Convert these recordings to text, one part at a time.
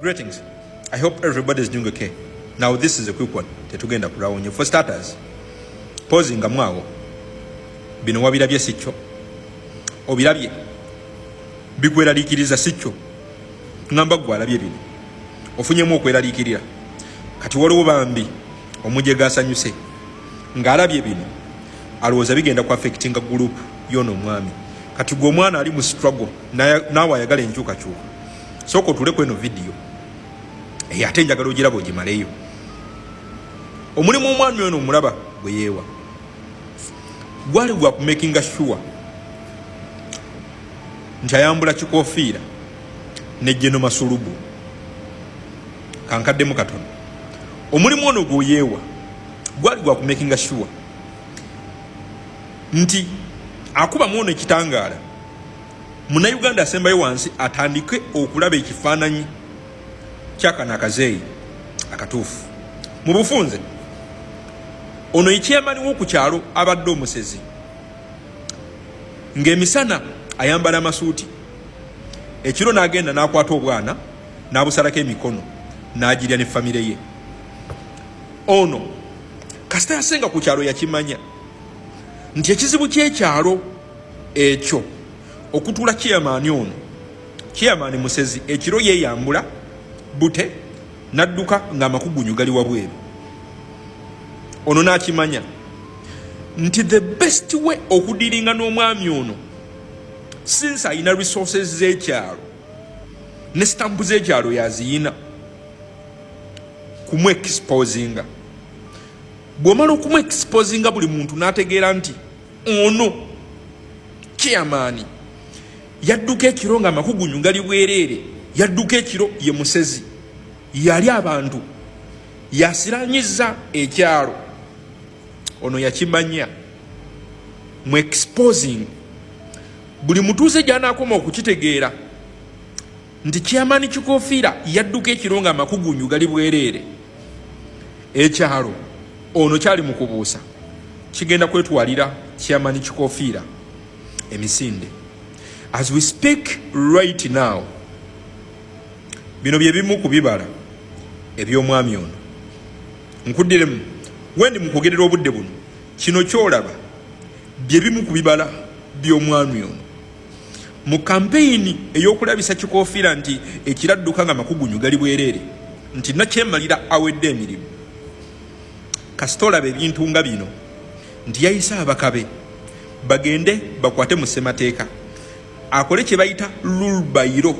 Greetings. I hope everybody is doing okay. Now this is a quick one. Tetugenda kulawonye. For starters, posing mwawo bino wabirabye sikyo. Obirabye bikweraliikiriza sikyo. Ngamba gwalabye bino. Ofunyemu okweraliikirira. Kati waliwo bambi omuje gasanyuse. Ngaalabye bino. Alowooza bigenda ku affectinga group yono mwami. Kati gwe omwana ali mu struggle naawe ayagala enkyukakyuka. Soko tuleko eno video. Ate njagala ogiraba ogimaleyo. Omulimu omwami ono omulaba bwe yeewa. Gwali gwa kumakinga sure nti ayambula kikofiira ne Jeno Masulubu. Kankaddemu katono. Omulimu ono gwe yeewa gwali gwa kumakinga sure nti akuba muono ekitangaala Munnayuganda asembayo wansi atandike okulaba ekifaananyi kyakana akazeeyi akatuufu. Mu bufunze ono ekyamani w'oku kyalo abadde omusezi ng'emisana ayambala amasuuti, ekiro n'agenda n'akwata obwana n'abusalako emikono n'agirya ne famire ye. Ono kasita yasenga ku kyalo yakimanya nti ekizibu ky'ekyalo ekyo okutuula chairman ono, chairman musezi, ekiro yeeyambula bute nadduka ng'amakugunyu gali wabweru. Ono n'akimanya nti the best way okudiringa n'omwami ono since ayina resources z'ekyalo ne stampu z'ekyalo yaziyina kumu exposinga. Bw'omala okumu exposinga buli muntu n'ategeera nti ono chairman yadduka ekiro nga amakugunyu gali bwereere, yadduka ekiro ye musezi, yali abantu yasiranyiza ekyalo. Ono yakimanya mu exposing buli mutuuze gy'anaakoma okukitegeera nti chairman kikofiira yadduka ekiro nga amakugunyu gali bwereere, ekyalo ono kyali mu kubuusa kigenda kwetwalira chairman kikofiira emisinde. As we speak right now, bino bye bimu ku bibala eby'omwami ono. Nkuddiremu wendi mu kwogerera obudde buno, kino kyolaba bye bimu ku bibala by'omwami ono mu kampeyini ey'okulabisa kikofiira nti ekiradduka nga amakugunyu gali bwereere, nti nakyemalira awedde emirimu. Kasita olaba ebintu nga bino nti yayisa abakabe bagende bakwate mu ssemateeka akole kye bayita rule by law,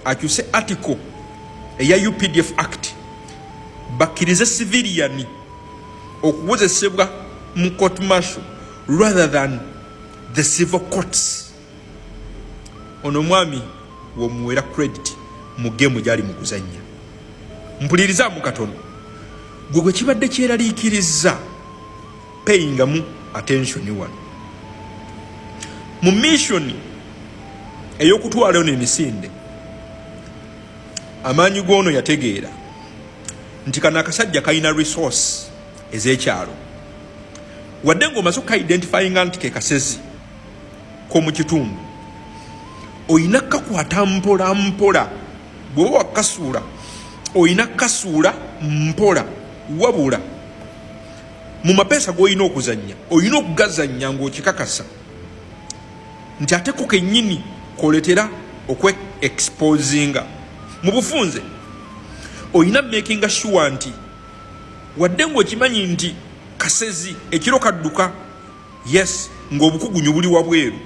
akyuse article eya UPDF Act bakkirize civilian okuwozesebwa mu court martial rather than the civil courts. Ono mwami w'omuwera credit mu gemu gyali mu kuzannya. Mpuliriza mu katono gwe kibadde kyeraliikiriza payingamu attention wano mu mission ey'okutwala ono emisinde. Amaanyi g'ono yategeera nti kano akasajja kalina resource ez'ekyalo, wadde ng'omaze okuka-identifyinga nti ke kasezi k'omu kitundu, oyina kakwata mpola mpola. Bw'oba wakasuula oyina kasuula mpola, wabula mu mapeesa g'olina okuzannya oyina okugazannya ng'okikakasa nti ate ko kennyini koletera okwe-exposinga. Mu bufunze oyina makinga sure nti wadde ng'okimanyi nti kasezi ekiro kadduka, yes, ng'obukugunyu buli wabweru,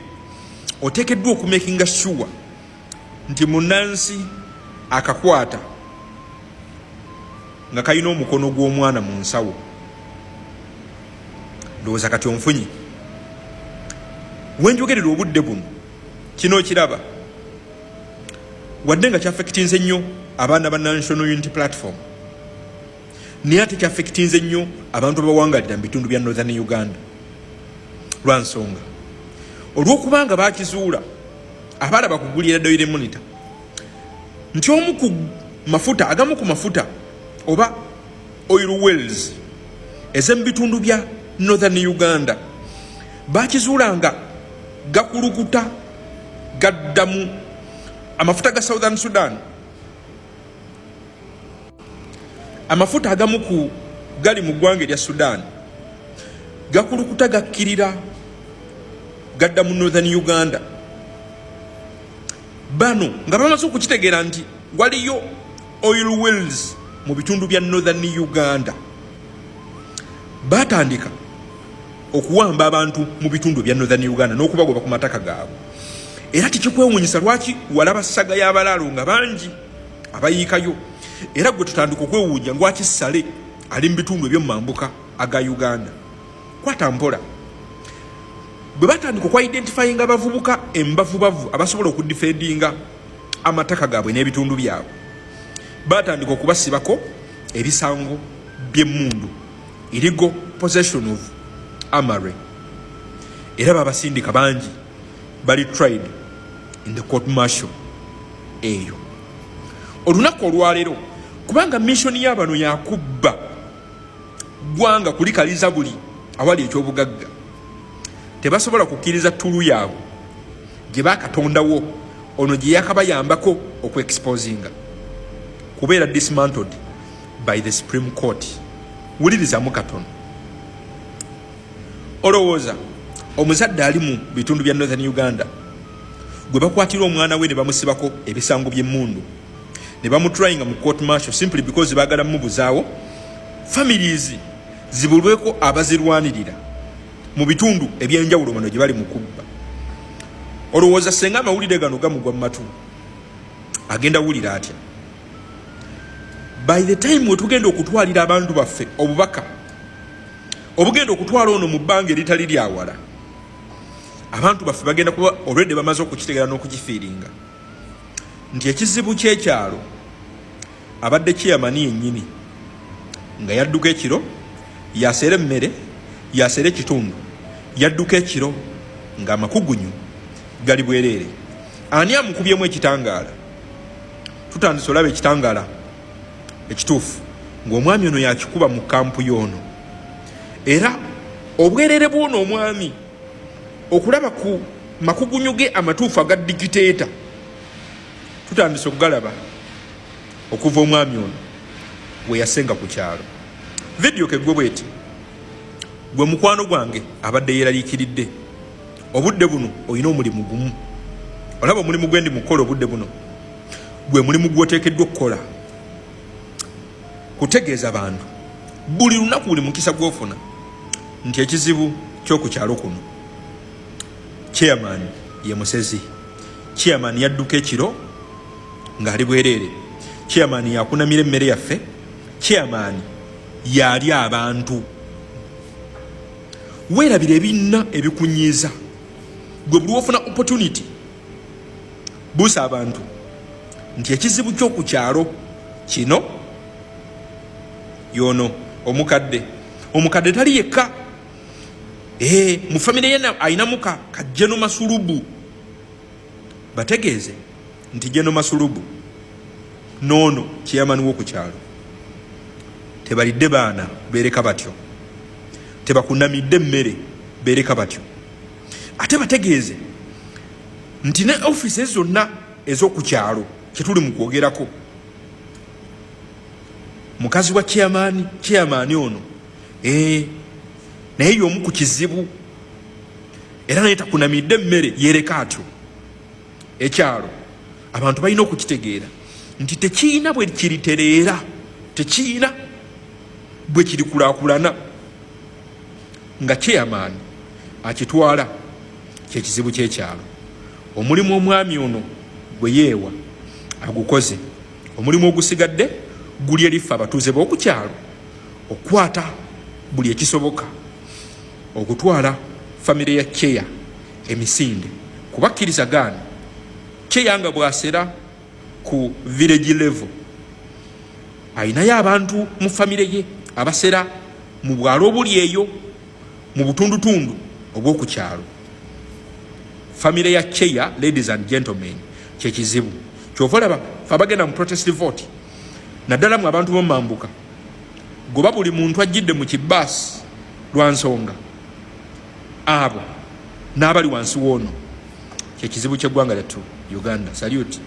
oteekeddwa okumakinga sure nti munnansi akakwata nga kalina omukono gw'omwana mu nsawo. Ndowooza kati onfunyi. Wenjogerera obudde buno kino kiraba wadde nga kyaffectinze nnyo abaana ba National Unity Platform, naye ate kyaffectinze nnyo abantu abawangalira mu bitundu bya Northern Uganda. Lwa nsonga olw'okubanga baakizuula abalaba kugulira Daily Monitor nti omu ku mafuta, agamu ku mafuta oba oil wells ez'emu bitundu bya Northern Uganda baakizuula nga gakulukuta gaddamu amafuta ga Southern Sudan amafuta agamu ku gali mu ggwanga erya Sudan gakulukuta gakkirira gadda mu Northern Uganda. Bano nga bamaze okukitegeera nti waliyo oil wells mu bitundu bya Northern Uganda, batandika okuwamba abantu mu bitundu bya Northern Uganda n'okubagoba ku mataka gaabwe. Era tikikwewuunyisa lwaki walaba ssaga y'abalaalo nga bangi abayiikayo, era gwe tutandika okwewuunya lwaki Sale ali mu bitundu eby'omumambuka aga Uganda. Kwata mpola bwe batandika okwa-identifyinga abavubuka embavubavu abasobola okudifendinga amataka gaabwe n'ebitundu byabwe, batandika okubasibako ebisango by'emmundu, illegal possession of armory, era babasindika bangi bali tried in the court martial eyo. Olunaku olwaleero kubanga missoni y'abano yakubba gwanga kulikaliza buli awali ekyobugagga, tebasobola kukkiriza ttulu yaabwe gye bakatondawo ono gye yakabayambako okweexposinga kubeera dismantled by the Supreme Court. Wulirizamu katono. Olowooza omuzadde ali mu bitundu bya Northern Uganda gwe bakwatira omwana we ne bamusibako ebisango by'emmundu ne bamutrayinga mu court martial simply because baagala mubuzaawo, families zibulweko abazirwanirira mu bitundu ebyenjawulo bano gye bali mu kubba. Olowooza senga amawulire gano gamugwa mu matu agenda wulira atya? By the time wetugenda okutwalira abantu baffe obubaka obugenda okutwala ono mu bbanga eritali lyawala, abantu baffe bagenda kuba already bamaze okukitegeera n'okukifiiringa nti ekizibu ky'ekyalo abadde chairman yennyini nga yadduka ekiro yaseera emmere yaseera ekitundu, yadduka ekiro nga amakugunyu gali bwereere. Ani amukubyemu ekitangaala? Tutandise olaba ekitangaala ekituufu ng'omwami ono yakikuba mu kampu y'ono, era obwereere bw'ono omwami okulaba ku makugunyu ge amatuufu aga digiteeta tutandise okugalaba okuva omwami ono we yasenga ku kyalo. Video kegwe bweti gwe mukwano gwange abadde yeeraliikiridde obudde buno olina omulimu gumu, olaba omulimu gwendi mukola obudde buno gwe mulimu gwoteekeddwa okukola, kutegeeza bantu buli lunaku buli mukisa gw'ofuna nti ekizibu ky'oku kyalo kuno chairman ye musezi, chairman yadduka ekiro ng'ali bwereere, chairman yakunamira emmere yaffe, chairman yali abantu. Weerabira ebinna ebikunyiiza gwe buli wofuna opportunity buusa abantu nti ekizibu ky'oku kyalo kino yono omukadde tali yekka, mu famire ye ayinamu ka Jeno Masulubu. Bategeeze nti Jeno Masulubu noono chairman w'oku kyalo tebalidde baana beereka batyo, tebakunamidde emmere beereka batyo. Ate bategeeze nti ne office zonna ez'oku kyalo kyetuli mu kwogerako, mukazi wa chairman ono naye y'omu ku kizibu, era naye takunamidde emmere yeereka atyo. Ekyalo abantu balina okukitegeera nti tekiina bwe kiritereera, tekiina bwe kirikulaakulana nga chairman akitwala kyekizibu ky'ekyalo. Omulimu omwami ono gwe yeewa agukoze, omulimu ogusigadde guli eriffe abatuuze b'oku kyalo okwata buli ekisoboka okutwala famire ya Cheya emisinde kubakkiriza gaana. Cheya nga bw'asera ku village level ayinayo abantu mu famire ye abasera mu bwalo obuli eyo mu butundutundu obw'oku kyalo. Famire ya Cheya, ladies and gentlemen, kyekizibu kyova olaba fe abagenda mu protest vote naddala mu abantu b'omumambuka goba buli muntu ajjidde mu kibaasi lwa nsonga abo n'abali wansi w'ono kyekizibu ky'eggwanga lyattu Uganda. Salute.